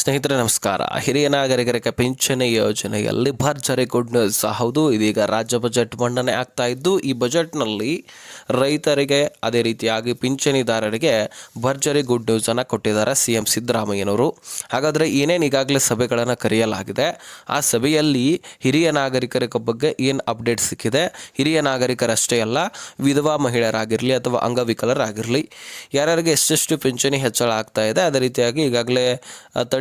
ಸ್ನೇಹಿತರೆ ನಮಸ್ಕಾರ. ಹಿರಿಯ ನಾಗರಿಕರಿಗೆ ಪಿಂಚಣಿ ಯೋಜನೆಯಲ್ಲಿ ಭರ್ಜರಿ ಗುಡ್ ನ್ಯೂಸ್. ಹೌದು, ಇದೀಗ ರಾಜ್ಯ ಬಜೆಟ್ ಮಂಡನೆ ಆಗ್ತಾ ಇದ್ದು, ಈ ಬಜೆಟ್ನಲ್ಲಿ ರೈತರಿಗೆ ಅದೇ ರೀತಿಯಾಗಿ ಪಿಂಚಣಿದಾರರಿಗೆ ಭರ್ಜರಿ ಗುಡ್ ನ್ಯೂಸ್ ಅನ್ನು ಕೊಟ್ಟಿದ್ದಾರೆ ಸಿಎಂ ಸಿದ್ದರಾಮಯ್ಯನವರು. ಹಾಗಾದರೆ ಏನೇನು ಈಗಾಗಲೇ ಸಭೆಗಳನ್ನು ಕರೆಯಲಾಗಿದೆ, ಆ ಸಭೆಯಲ್ಲಿ ಹಿರಿಯ ನಾಗರಿಕರ ಬಗ್ಗೆ ಏನು ಅಪ್ಡೇಟ್ ಸಿಕ್ಕಿದೆ, ಹಿರಿಯ ನಾಗರಿಕರಷ್ಟೇ ಅಲ್ಲ, ವಿಧವಾ ಮಹಿಳೆಯರಾಗಿರಲಿ ಅಥವಾ ಅಂಗವಿಕಲರಾಗಿರಲಿ ಯಾರ್ಯಾರಿಗೆ ಎಷ್ಟೆಷ್ಟು ಪಿಂಚಣಿ ಹೆಚ್ಚಳ ಆಗ್ತಾ ಇದೆ, ಅದೇ ರೀತಿಯಾಗಿ ಈಗಾಗಲೇ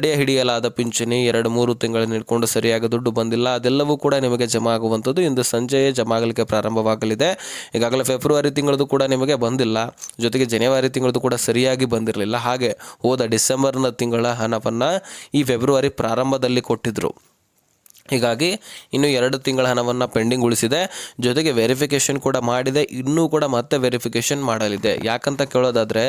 ಹಿಡಿಯಲಾದ ಪಿಂಚಣಿ 2-3 ತಿಂಗಳು ನೀಡಿಕೊಂಡು ಸರಿಯಾಗಿ ದುಡ್ಡು ಬಂದಿಲ್ಲ, ಅದೆಲ್ಲವೂ ಕೂಡ ನಿಮಗೆ ಜಮಾ ಆಗುವಂಥದ್ದು ಇಂದು ಸಂಜೆಯೇ ಜಮಾ ಆಗಲಿಕ್ಕೆ ಪ್ರಾರಂಭವಾಗಲಿದೆ. ಈಗಾಗಲೇ ಫೆಬ್ರವರಿ ತಿಂಗಳದು ಕೂಡ ನಿಮಗೆ ಬಂದಿಲ್ಲ, ಜೊತೆಗೆ ಜನವರಿ ತಿಂಗಳದು ಕೂಡ ಸರಿಯಾಗಿ ಬಂದಿರಲಿಲ್ಲ. ಹಾಗೆ ಹೋದ ಡಿಸೆಂಬರ್ನ ತಿಂಗಳ ಹಣವನ್ನು ಈ ಫೆಬ್ರವರಿ ಪ್ರಾರಂಭದಲ್ಲಿ ಕೊಟ್ಟಿದ್ದರು. ಹೀಗಾಗಿ ಇನ್ನು 2 ತಿಂಗಳ ಹಣವನ್ನು ಪೆಂಡಿಂಗ್ ಉಳಿಸಿದೆ, ಜೊತೆಗೆ ವೆರಿಫಿಕೇಷನ್ ಕೂಡ ಮಾಡಿದೆ, ಇನ್ನೂ ಕೂಡ ಮತ್ತೆ ವೆರಿಫಿಕೇಷನ್ ಮಾಡಲಿದೆ. ಯಾಕಂತ ಕೇಳೋದಾದರೆ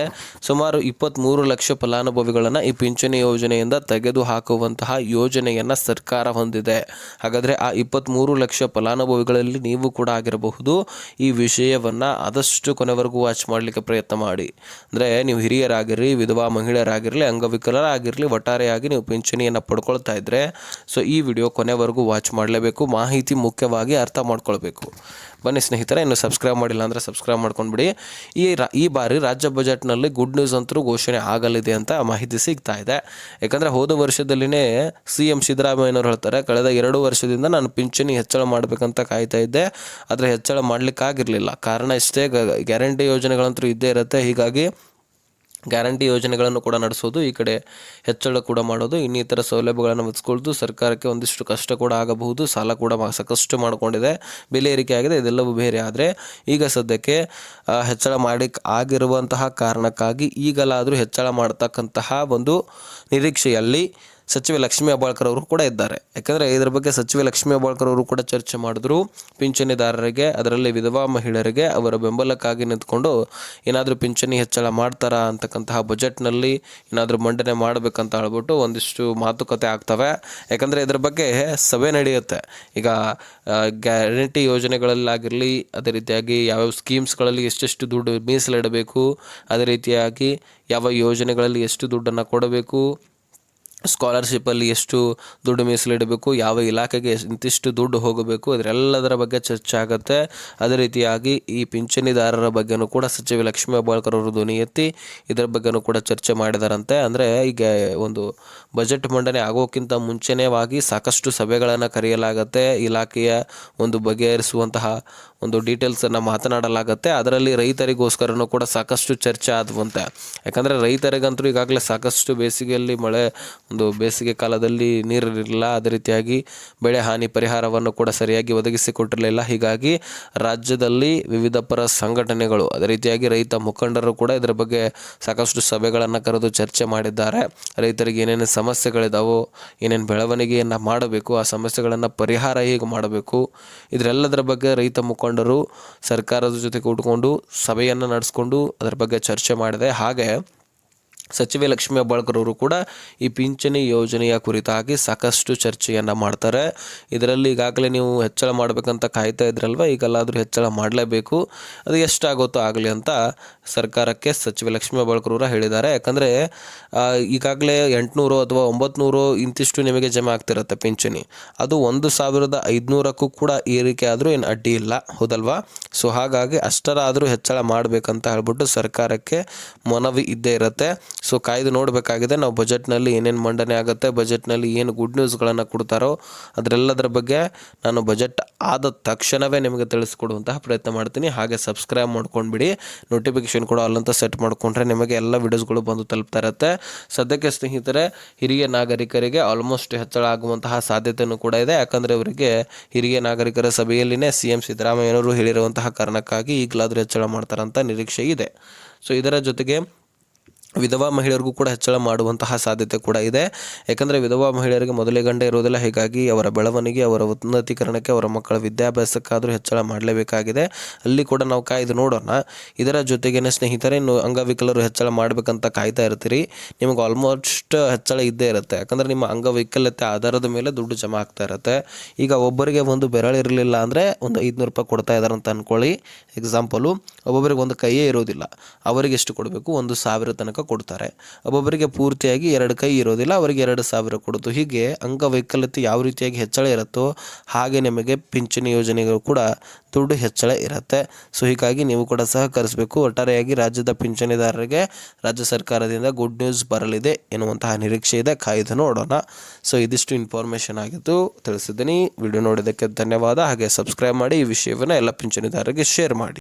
ಸುಮಾರು 23 ಲಕ್ಷ ಫಲಾನುಭವಿಗಳನ್ನು ಈ ಪಿಂಚಣಿ ಯೋಜನೆಯಿಂದ ತೆಗೆದು ಹಾಕುವಂತಹ ಯೋಜನೆಯನ್ನು ಸರ್ಕಾರ ಹೊಂದಿದೆ. ಹಾಗಾದರೆ ಆ 23 ಲಕ್ಷ ಫಲಾನುಭವಿಗಳಲ್ಲಿ ನೀವು ಕೂಡ ಆಗಿರಬಹುದು. ಈ ವಿಷಯವನ್ನು ಆದಷ್ಟು ಕೊನೆವರೆಗೂ ವಾಚ್ ಮಾಡಲಿಕ್ಕೆ ಪ್ರಯತ್ನ ಮಾಡಿ. ಅಂದರೆ ನೀವು ಹಿರಿಯರಾಗಿರಲಿ, ವಿಧವಾ ಮಹಿಳೆಯರಾಗಿರಲಿ, ಅಂಗವಿಕಲರಾಗಿರಲಿ, ಒಟ್ಟಾರೆಯಾಗಿ ನೀವು ಪಿಂಚಣಿಯನ್ನು ಪಡ್ಕೊಳ್ತಾ ಇದ್ದರೆ ಸೊ ಈ ವಿಡಿಯೋ ಕೊನೆವರೆಗೂ ವಾಚ್ ಮಾಡಲೇಬೇಕು. ಮಾಹಿತಿ ಮುಖ್ಯವಾಗಿ ಅರ್ಥ ಮಾಡ್ಕೊಳ್ಬೇಕು. ಬನ್ನಿ ಸ್ನೇಹಿತರೆ, ಇನ್ನು ಸಬ್ಸ್ಕ್ರೈಬ್ ಮಾಡಿಲ್ಲ ಅಂದರೆ ಸಬ್ಸ್ಕ್ರೈಬ್ ಮಾಡ್ಕೊಂಡ್ಬಿಡಿ. ಈ ಬಾರಿ ರಾಜ್ಯ ಬಜೆಟ್ನಲ್ಲಿ ಗುಡ್ ನ್ಯೂಸ್ ಅಂತೂ ಘೋಷಣೆ ಆಗಲಿದೆ ಅಂತ ಮಾಹಿತಿ ಸಿಗ್ತಾ ಇದೆ. ಯಾಕಂದರೆ ಹೋದ ವರ್ಷದಲ್ಲಿನೇ ಸಿಎಂ ಸಿದ್ದರಾಮಯ್ಯನವರು ಹೇಳ್ತಾರೆ, ಕಳೆದ 2 ವರ್ಷದಿಂದ ನಾನು ಪಿಂಚಣಿ ಹೆಚ್ಚಳ ಮಾಡಬೇಕಂತ ಕಾಯ್ತಾ ಇದ್ದೆ, ಆದರೆ ಹೆಚ್ಚಳ ಮಾಡಲಿಕ್ಕಾಗಿರಲಿಲ್ಲ. ಕಾರಣ ಇಷ್ಟೇ, ಗ್ಯಾರಂಟಿ ಯೋಜನೆಗಳಂತೂ ಇದ್ದೇ ಇರುತ್ತೆ. ಹೀಗಾಗಿ ಗ್ಯಾರಂಟಿ ಯೋಜನೆಗಳನ್ನು ಕೂಡ ನಡೆಸೋದು, ಈ ಕಡೆ ಹೆಚ್ಚಳ ಕೂಡ ಮಾಡೋದು, ಇನ್ನಿತರ ಸೌಲಭ್ಯಗಳನ್ನು ಒದಗಿಸ್ಕೊಳ್ಳೋದು ಸರ್ಕಾರಕ್ಕೆ ಒಂದಿಷ್ಟು ಕಷ್ಟ ಕೂಡ ಆಗಬಹುದು. ಸಾಲ ಕೂಡ ಸಾಕಷ್ಟು ಮಾಡಿಕೊಂಡಿದೆ, ಬೆಲೆ ಏರಿಕೆ ಆಗಿದೆ, ಇದೆಲ್ಲವೂ ಬೇರೆ. ಆದರೆ ಈಗ ಸದ್ಯಕ್ಕೆ ಹೆಚ್ಚಳ ಆಗಿರುವಂತಹ ಕಾರಣಕ್ಕಾಗಿ ಈಗಲಾದರೂ ಹೆಚ್ಚಳ ಮಾಡ್ತಕ್ಕಂತಹ ಒಂದು ನಿರೀಕ್ಷೆಯಲ್ಲಿ ಸಚಿವೆ ಲಕ್ಷ್ಮೀ ಹೆಬ್ಬಾಳ್ಕರ್ ಅವರು ಕೂಡ ಇದ್ದಾರೆ. ಯಾಕಂದರೆ ಇದರ ಬಗ್ಗೆ ಸಚಿವೆ ಲಕ್ಷ್ಮೀ ಹೆಬ್ಬಾಳ್ಕರ್ ಅವರು ಕೂಡ ಚರ್ಚೆ ಮಾಡಿದ್ರು. ಪಿಂಚಣಿದಾರರಿಗೆ, ಅದರಲ್ಲಿ ವಿಧವಾ ಮಹಿಳೆಯರಿಗೆ ಅವರ ಬೆಂಬಲಕ್ಕಾಗಿ ನಿಂತ್ಕೊಂಡು ಏನಾದರೂ ಪಿಂಚಣಿ ಹೆಚ್ಚಳ ಮಾಡ್ತಾರಾ ಅಂತಕ್ಕಂತಹ ಬಜೆಟ್ನಲ್ಲಿ ಏನಾದರೂ ಮಂಡನೆ ಮಾಡಬೇಕಂತ ಹೇಳ್ಬಿಟ್ಟು ಒಂದಿಷ್ಟು ಮಾತುಕತೆ ಆಗ್ತವೆ. ಯಾಕಂದರೆ ಇದರ ಬಗ್ಗೆ ಸಭೆ ನಡೆಯುತ್ತೆ. ಈಗ ಗ್ಯಾರಂಟಿ ಯೋಜನೆಗಳಲ್ಲಾಗಿರಲಿ, ಅದೇ ರೀತಿಯಾಗಿ ಯಾವ್ಯಾವ ಸ್ಕೀಮ್ಸ್ಗಳಲ್ಲಿ ಎಷ್ಟೆಷ್ಟು ದುಡ್ಡು ಮೀಸಲಿಡಬೇಕು, ಅದೇ ರೀತಿಯಾಗಿ ಯಾವ ಯೋಜನೆಗಳಲ್ಲಿ ಎಷ್ಟು ದುಡ್ಡನ್ನು ಕೊಡಬೇಕು, ಸ್ಕಾಲರ್ಶಿಪ್ಪಲ್ಲಿ ಎಷ್ಟು ದುಡ್ಡು ಮೀಸಲಿಡಬೇಕು, ಯಾವ ಇಲಾಖೆಗೆ ಇಂತಿಷ್ಟು ದುಡ್ಡು ಹೋಗಬೇಕು, ಇದರೆಲ್ಲದರ ಬಗ್ಗೆ ಚರ್ಚೆ ಆಗುತ್ತೆ. ಅದೇ ರೀತಿಯಾಗಿ ಈ ಪಿಂಚಣಿದಾರರ ಬಗ್ಗೆನೂ ಕೂಡ ಸಚಿವೆ ಲಕ್ಷ್ಮೀ ಹೆಬ್ಬಾಳ್ಕರ್ ಅವರು ಧ್ವನಿ ಎತ್ತಿ ಇದರ ಬಗ್ಗೆನೂ ಕೂಡ ಚರ್ಚೆ ಮಾಡಿದಾರಂತೆ. ಅಂದರೆ ಈಗ ಒಂದು ಬಜೆಟ್ ಮಂಡನೆ ಆಗೋಕ್ಕಿಂತ ಮುಂಚೆನೇವಾಗಿ ಸಾಕಷ್ಟು ಸಭೆಗಳನ್ನು ಕರೆಯಲಾಗುತ್ತೆ. ಇಲಾಖೆಯ ಒಂದು ಬಗೆಹರಿಸುವಂತಹ ಒಂದು ಡೀಟೇಲ್ಸನ್ನು ಮಾತನಾಡಲಾಗುತ್ತೆ. ಅದರಲ್ಲಿ ರೈತರಿಗೋಸ್ಕರನೂ ಕೂಡ ಸಾಕಷ್ಟು ಚರ್ಚೆ ಆದವಂತೆ. ಯಾಕಂದರೆ ರೈತರಿಗಂತೂ ಈಗಾಗಲೇ ಸಾಕಷ್ಟು ಬೇಸಿಗೆಯಲ್ಲಿ ಒಂದು ಬೇಸಿಗೆ ಕಾಲದಲ್ಲಿ ನೀರಿರಲಿಲ್ಲ, ಅದೇ ರೀತಿಯಾಗಿ ಬೆಳೆ ಹಾನಿ ಪರಿಹಾರವನ್ನು ಕೂಡ ಸರಿಯಾಗಿ ಒದಗಿಸಿಕೊಟ್ಟಿರಲಿಲ್ಲ. ಹೀಗಾಗಿ ರಾಜ್ಯದಲ್ಲಿ ವಿವಿಧ ಪರ ಸಂಘಟನೆಗಳು, ಅದೇ ರೀತಿಯಾಗಿ ರೈತ ಮುಖಂಡರು ಕೂಡ ಇದರ ಬಗ್ಗೆ ಸಾಕಷ್ಟು ಸಭೆಗಳನ್ನು ಕರೆದು ಚರ್ಚೆ ಮಾಡಿದ್ದಾರೆ. ರೈತರಿಗೆ ಏನೇನು ಸಮಸ್ಯೆಗಳಿದಾವೋ, ಏನೇನು ಬೆಳವಣಿಗೆಯನ್ನು ಮಾಡಬೇಕು, ಆ ಸಮಸ್ಯೆಗಳನ್ನು ಪರಿಹಾರ ಹೇಗೆ ಮಾಡಬೇಕು, ಇದರೆಲ್ಲದರ ಬಗ್ಗೆ ರೈತ ಮುಖಂಡರು ಸರ್ಕಾರದ ಜೊತೆ ಕೂತ್ಕೊಂಡು ಸಭೆಯನ್ನು ನಡೆಸ್ಕೊಂಡು ಅದರ ಬಗ್ಗೆ ಚರ್ಚೆ ಮಾಡಿದೆ. ಹಾಗೆ ಸಚಿವೆ ಲಕ್ಷ್ಮೀ ಹೆಬ್ಬಾಳ್ಕರ್ ಅವರು ಕೂಡ ಈ ಪಿಂಚಣಿ ಯೋಜನೆಯ ಕುರಿತಾಗಿ ಸಾಕಷ್ಟು ಚರ್ಚೆಯನ್ನು ಮಾಡ್ತಾರೆ. ಇದರಲ್ಲಿ ಈಗಾಗಲೇ ನೀವು ಹೆಚ್ಚಳ ಮಾಡಬೇಕಂತ ಕಾಯ್ತಾ ಇದ್ರಲ್ವ, ಈಗಲಾದರೂ ಹೆಚ್ಚಳ ಮಾಡಲೇಬೇಕು, ಅದು ಎಷ್ಟಾಗುತ್ತೋ ಆಗಲಿ ಅಂತ ಸರ್ಕಾರಕ್ಕೆ ಸಚಿವೆ ಲಕ್ಷ್ಮೀ ಹೆಬ್ಬಾಳ್ಕರ್ ಅವರು ಹೇಳಿದ್ದಾರೆ. ಯಾಕಂದರೆ ಈಗಾಗಲೇ 800 ಅಥವಾ 900 ಇಂತಿಷ್ಟು ನಿಮಗೆ ಜಮಾ ಆಗ್ತಿರುತ್ತೆ ಪಿಂಚಣಿ, ಅದು 1500ಕ್ಕೂ ಕೂಡ ಏರಿಕೆ ಆದರೂ ಏನು ಅಡ್ಡಿ ಇಲ್ಲ, ಹೌದಲ್ವಾ? ಸೊ ಹಾಗಾಗಿ ಅಷ್ಟರಾದರೂ ಹೆಚ್ಚಳ ಮಾಡಬೇಕಂತ ಹೇಳ್ಬಿಟ್ಟು ಸರ್ಕಾರಕ್ಕೆ ಮನವಿ ಇದ್ದೇ ಇರುತ್ತೆ. ಸೊ ಕಾಯ್ದು ನೋಡಬೇಕಾಗಿದೆ ನಾವು ಬಜೆಟ್ನಲ್ಲಿ ಏನೇನು ಮಂಡನೆ ಆಗುತ್ತೆ, ಬಜೆಟ್ನಲ್ಲಿ ಏನು ಗುಡ್ ನ್ಯೂಸ್ಗಳನ್ನು ಕೊಡ್ತಾರೋ ಅದರೆಲ್ಲದರ ಬಗ್ಗೆ ನಾನು ಬಜೆಟ್ ಆದ ತಕ್ಷಣವೇ ನಿಮಗೆ ತಿಳಿಸ್ಕೊಡುವಂತಹ ಪ್ರಯತ್ನ ಮಾಡ್ತೀನಿ. ಹಾಗೆ ಸಬ್ಸ್ಕ್ರೈಬ್ ಮಾಡ್ಕೊಂಡ್ಬಿಡಿ, ನೋಟಿಫಿಕೇಶನ್ ಕೂಡ ಅಲ್ಲಂತ ಸೆಟ್ ಮಾಡಿಕೊಂಡ್ರೆ ನಿಮಗೆ ಎಲ್ಲ ವಿಡಿಯೋಸ್ಗಳು ಬಂದು ತಲುಪ್ತಾ ಇರುತ್ತೆ. ಸದ್ಯಕ್ಕೆ ಸ್ನೇಹಿತರೆ, ಹಿರಿಯ ನಾಗರಿಕರಿಗೆ ಆಲ್ಮೋಸ್ಟ್ ಹೆಚ್ಚಳ ಆಗುವಂತಹ ಸಾಧ್ಯತೆಯೂ ಕೂಡ ಇದೆ. ಯಾಕಂದರೆ ಅವರಿಗೆ ಹಿರಿಯ ನಾಗರಿಕರ ಸಭೆಯಲ್ಲಿನೇ ಸಿಎಂ ಸಿದ್ದರಾಮಯ್ಯನವರು ಹೇಳಿರುವಂತಹ ಕಾರಣಕ್ಕಾಗಿ ಈಗಲಾದರೂ ಹೆಚ್ಚಳ ಮಾಡ್ತಾರಂತ ನಿರೀಕ್ಷೆ ಇದೆ. ಸೊ ಇದರ ಜೊತೆಗೆ ವಿಧವಾ ಮಹಿಳೆಯರಿಗೂ ಕೂಡ ಹೆಚ್ಚಳ ಮಾಡುವಂತಹ ಸಾಧ್ಯತೆ ಕೂಡ ಇದೆ. ಯಾಕಂದರೆ ವಿಧವಾ ಮಹಿಳೆಯರಿಗೆ ಮೊದಲೇ ಗಂಡ ಇರೋದಿಲ್ಲ, ಹೀಗಾಗಿ ಅವರ ಬೆಳವಣಿಗೆ, ಅವರ ಉನ್ನತೀಕರಣಕ್ಕೆ, ಅವರ ಮಕ್ಕಳ ವಿದ್ಯಾಭ್ಯಾಸಕ್ಕಾದರೂ ಹೆಚ್ಚಳ ಮಾಡಲೇಬೇಕಾಗಿದೆ. ಅಲ್ಲಿ ಕೂಡ ನಾವು ಕಾಯ್ದು ನೋಡೋಣ. ಇದರ ಜೊತೆಗೇ ಸ್ನೇಹಿತರೆ, ಇನ್ನು ಅಂಗವಿಕಲರು ಹೆಚ್ಚಳ ಮಾಡಬೇಕಂತ ಕಾಯ್ತಾ ಇರ್ತೀರಿ, ನಿಮಗೆ ಆಲ್ಮೋಸ್ಟ್ ಹೆಚ್ಚಳ ಇದ್ದೇ ಇರುತ್ತೆ. ಯಾಕಂದರೆ ನಿಮ್ಮ ಅಂಗವೈಕಲ್ಯತೆ ಆಧಾರದ ಮೇಲೆ ದುಡ್ಡು ಜಮಾ ಆಗ್ತಾ ಇರುತ್ತೆ. ಈಗ ಒಬ್ಬರಿಗೆ ಒಂದು ಬೆರಳಿರಲಿಲ್ಲ ಅಂದರೆ ಒಂದು 500 ರೂಪಾಯಿ ಕೊಡ್ತಾ ಇದ್ದಾರೆ ಅಂತ ಅಂದ್ಕೊಳ್ಳಿ. ಎಕ್ಸಾಂಪಲು, ಒಬ್ಬೊಬ್ಬರಿಗೆ ಒಂದು ಕೈಯೇ ಇರೋದಿಲ್ಲ, ಅವರಿಗೆ ಎಷ್ಟು ಕೊಡಬೇಕು? 1000 ತನಕ ಕೊಡ್ತಾರೆ. ಒಬ್ಬೊಬ್ಬರಿಗೆ ಪೂರ್ತಿಯಾಗಿ 2 ಕೈ ಇರೋದಿಲ್ಲ, ಅವರಿಗೆ 2,000 ಕೊಡೋದು. ಹೀಗೆ ಅಂಗವೈಕಲ್ಯತೆ ಯಾವ ರೀತಿಯಾಗಿ ಹೆಚ್ಚಳ ಇರುತ್ತೋ ಹಾಗೆ ನಿಮಗೆ ಪಿಂಚಣಿ ಯೋಜನೆಗಳು ಕೂಡ ದುಡ್ಡು ಹೆಚ್ಚಳ ಇರುತ್ತೆ. ಸೊ ಹೀಗಾಗಿ ನೀವು ಕೂಡ ಸಹಕರಿಸಬೇಕು. ಒಟ್ಟಾರೆಯಾಗಿ ರಾಜ್ಯದ ಪಿಂಚಣಿದಾರರಿಗೆ ರಾಜ್ಯ ಸರ್ಕಾರದಿಂದ ಗುಡ್ ನ್ಯೂಸ್ ಬರಲಿದೆ ಎನ್ನುವಂತಹ ನಿರೀಕ್ಷೆ ಇದೆ. ಕಾಯ್ದು ನೋಡೋಣ. ಸೊ ಇದಿಷ್ಟು ಇನ್ಫಾರ್ಮೇಷನ್ ಆಗಿದ್ದು ತಿಳಿಸಿದ್ದೀನಿ. ವಿಡಿಯೋ ನೋಡಿದ್ದಕ್ಕೆ ಧನ್ಯವಾದ. ಹಾಗೆ ಸಬ್ಸ್ಕ್ರೈಬ್ ಮಾಡಿ, ಈ ವಿಷಯವನ್ನು ಎಲ್ಲ ಪಿಂಚಣಿದಾರರಿಗೆ ಶೇರ್ ಮಾಡಿ.